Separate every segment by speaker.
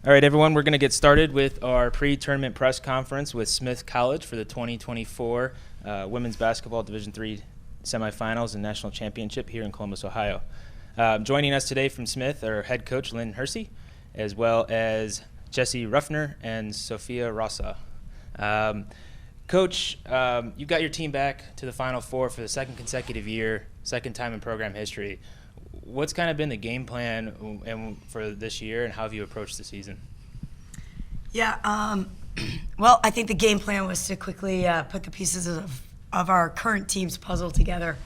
Speaker 1: All right, everyone, we're going to get started with our pre-tournament press conference with Smith College for the 2024 Women's Basketball Division III Semifinals and National Championship here in Columbus, Ohio. Joining us today from Smith are head coach Lynn Hersey, as well as Jesse Ruffner and Sophia Rossa. Coach, you got your team back to the Final Four for the second consecutive year, second time in program history. What's kind of been the game plan for this year, and how have you approached the season?
Speaker 2: Yeah, well, I think the game plan was to quickly put the pieces of our current team's puzzle together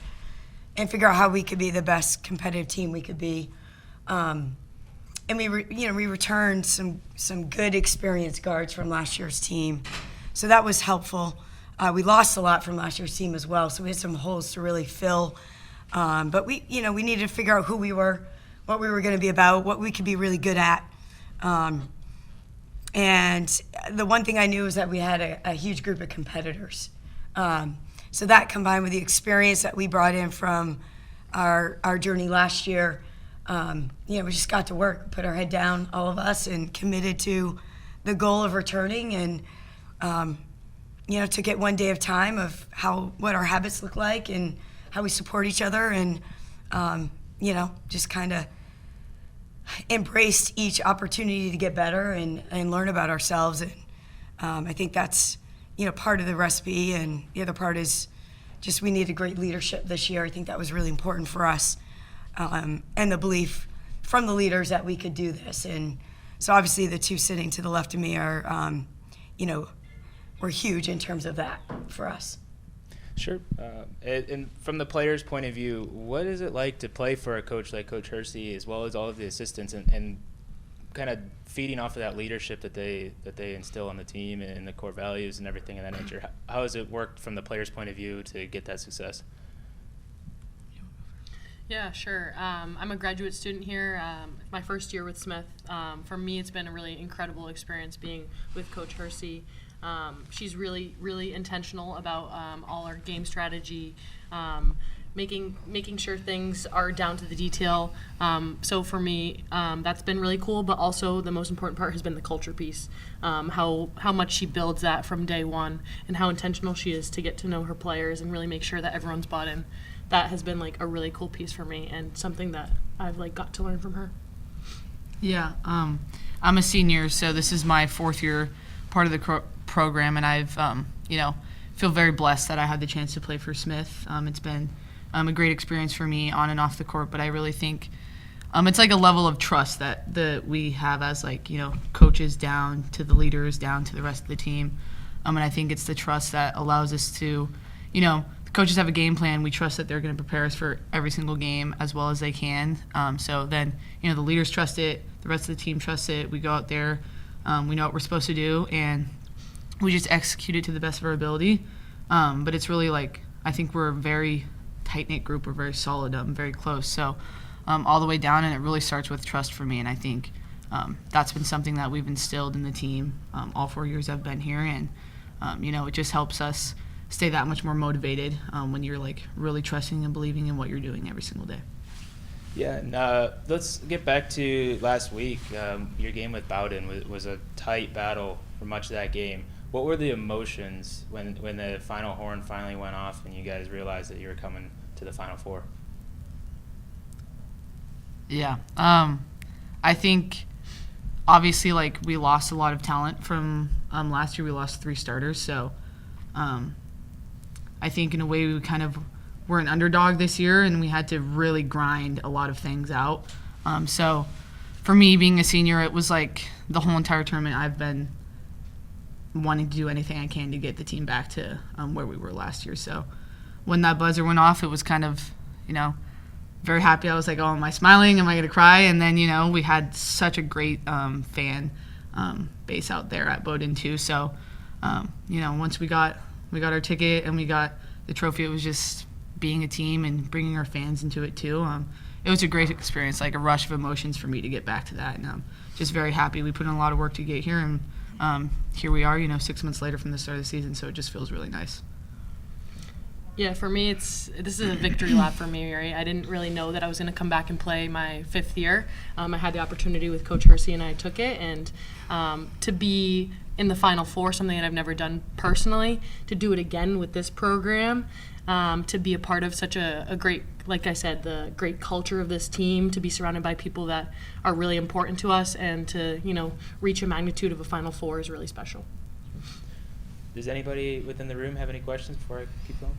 Speaker 2: and figure out how we could be the best competitive team we could be. And we returned some good experienced guards from last year's team, so that was helpful. We lost a lot from last year's team as well, so we had some holes to really fill. But we needed to figure out who we were, what we were going to be about, what we could be really good at. And the one thing I knew is that we had a huge group of competitors. So that combined with the experience that we brought in from our journey last year, we just got to work, put our head down, all of us, and committed to the goal of returning and, took it one day at a time of what our habits look like and how we support each other, and just kind of embraced each opportunity to get better and learn about ourselves. And I think that's part of the recipe, and the other part is just we needed great leadership this year. I think that was really important for us, and the belief from the leaders that we could do this. And so obviously the two sitting to the left of me are were huge in terms of that for us.
Speaker 1: Sure. And from the players' point of view, what is it like to play for a coach like Coach Hersey, as well as all of the assistants, and kind of feeding off of that leadership that they instill on the team and the core values and everything of that nature? How has it worked from the players' point of view to get that success?
Speaker 3: Yeah, sure. I'm a graduate student here. My first year with Smith. For me, it's been a really incredible experience being with Coach Hersey. She's really, really intentional about all our game strategy, making sure things are down to the detail. So for me, that's been really cool. But also the most important part has been the culture piece. How much she builds that from day one, and how intentional she is to get to know her players and really make sure that everyone's bought in. That has been a really cool piece for me, and something that I've got to learn from her.
Speaker 4: Yeah, I'm a senior, so this is my fourth year part of the program, and I've feel very blessed that I had the chance to play for Smith. It's been a great experience for me on and off the court, but I really think it's a level of trust that we have as coaches down to the leaders, down to the rest of the team, and I think it's the trust that allows us to, the coaches have a game plan. We trust that they're going to prepare us for every single game as well as they can. So then, the leaders trust it, the rest of the team trusts it. We go out there, we know what we're supposed to do, and we just execute it to the best of our ability. But it's really I think we're a very tight-knit group. We're very solid, very close. So all the way down, and it really starts with trust for me. And I think that's been something that we've instilled in the team all 4 years I've been here. And, it just helps us stay that much more motivated when you're really trusting and believing in what you're doing every single day.
Speaker 1: Yeah, and let's get back to last week. Your game with Bowdoin was a tight battle for much of that game. What were the emotions when the final horn finally went off and you guys realized that you were coming to the Final Four?
Speaker 4: Yeah, I think obviously we lost a lot of talent from last year. We lost 3 starters, so I think in a way we kind of were an underdog this year, and we had to really grind a lot of things out. So for me, being a senior, it was the whole entire tournament I've been wanting to do anything I can to get the team back to where we were last year. So when that buzzer went off, it was kind of, very happy. I was like, oh, am I smiling? Am I going to cry? And then, we had such a great fan base out there at Bowdoin too. So, once we got our ticket and we got the trophy, it was just being a team and bringing our fans into it too. It was a great experience, a rush of emotions for me to get back to that. And I'm just very happy. We put in a lot of work to get here, and here we are, 6 months later from the start of the season, so it just feels really nice.
Speaker 3: Yeah, for me, this is a victory lap for me, right? I didn't really know that I was going to come back and play my 5th year. I had the opportunity with Coach Hersey, and I took it. And to be in the Final Four, something that I've never done personally, to do it again with this program, to be a part of such a great, like I said, the great culture of this team, to be surrounded by people that are really important to us, and to, reach a magnitude of a Final Four is really special.
Speaker 1: Does anybody within the room have any questions before I keep going?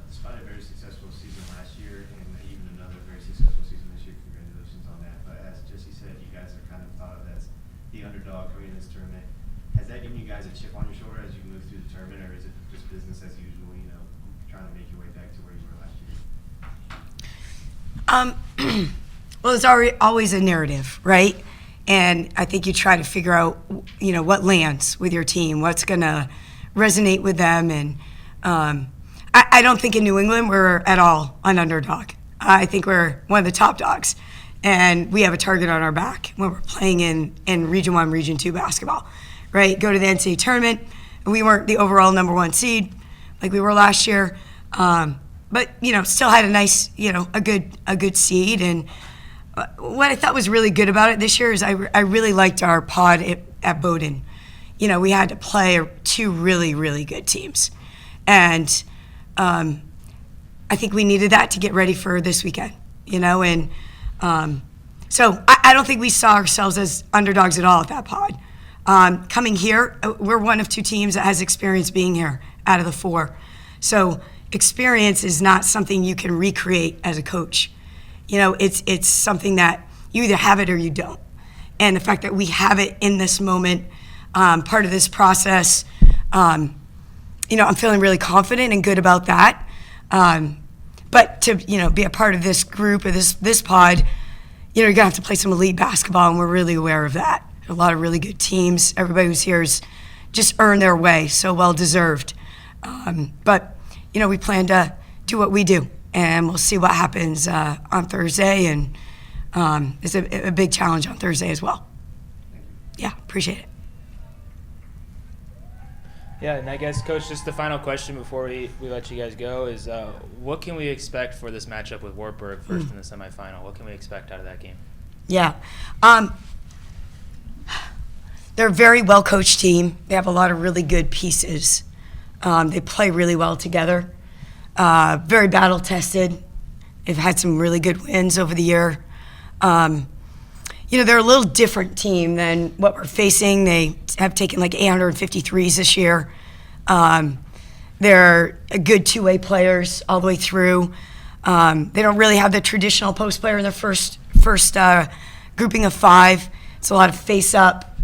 Speaker 5: Despite a very successful season last year and even another very successful season this year, congratulations on that. But as Jesse said, you guys are kind of thought of as the underdog coming in this tournament. Has that given you guys a chip on your shoulder as you move through the tournament, or is it just business as usual, trying to make your way back to where you were last year?
Speaker 2: Well, it's always a narrative, right? And I think you try to figure out, what lands with your team, what's going to resonate with them. And I don't think in New England we're at all an underdog. I think we're one of the top dogs. And we have a target on our back when we're playing in Region 1, Region 2 basketball, right? Go to the NCAA tournament. We weren't the overall number 1 seed like we were last year. But, still had a nice, a good seed. And what I thought was really good about it this year is I really liked our pod at Bowdoin. We had to play 2 really, really good teams. And I think we needed that to get ready for this weekend, and so I don't think we saw ourselves as underdogs at all at that pod. Coming here, we're one of 2 teams that has experience being here out of the 4. So experience is not something you can recreate as a coach. It's something that you either have it or you don't. And the fact that we have it in this moment, part of this process, I'm feeling really confident and good about that. But to, be a part of this group or this pod, you're going to have to play some elite basketball, and we're really aware of that. A lot of really good teams. Everybody who's here has just earned their way, so well-deserved. But, we plan to do what we do, and we'll see what happens on Thursday. And it's a big challenge on Thursday as well. Yeah, appreciate it.
Speaker 1: Yeah, and I guess, Coach, just the final question before we let you guys go is what can we expect for this matchup with Wartburg first in the semifinal? What can we expect out of that game?
Speaker 2: Yeah. They're a very well-coached team. They have a lot of really good pieces. They play really well together. Very battle-tested. They've had some really good wins over the year. They're a little different team than what we're facing. They have taken like 853s this year. They're good two-way players all the way through. They don't really have the traditional post player in their first grouping of 5. It's a lot of face-up,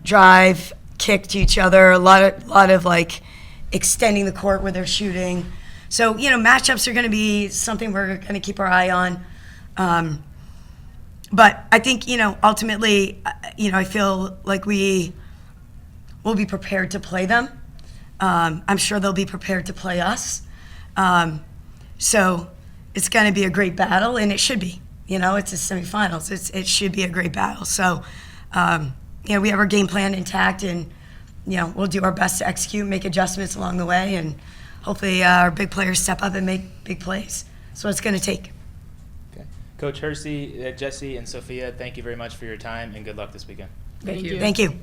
Speaker 2: drive, kick to each other, a lot of like extending the court where they're shooting. So, matchups are going to be something we're going to keep our eye on. But I think, ultimately, I feel like we will be prepared to play them. I'm sure they'll be prepared to play us. So it's going to be a great battle, and it should be. It's a semifinals. It should be a great battle. So, we have our game plan intact, and, we'll do our best to execute, make adjustments along the way, and hopefully our big players step up and make big plays. That's what it's going to take.
Speaker 1: Coach Hersey, Jesse, and Sophia, thank you very much for your time, and good luck this weekend.
Speaker 3: Thank you.
Speaker 2: Thank you.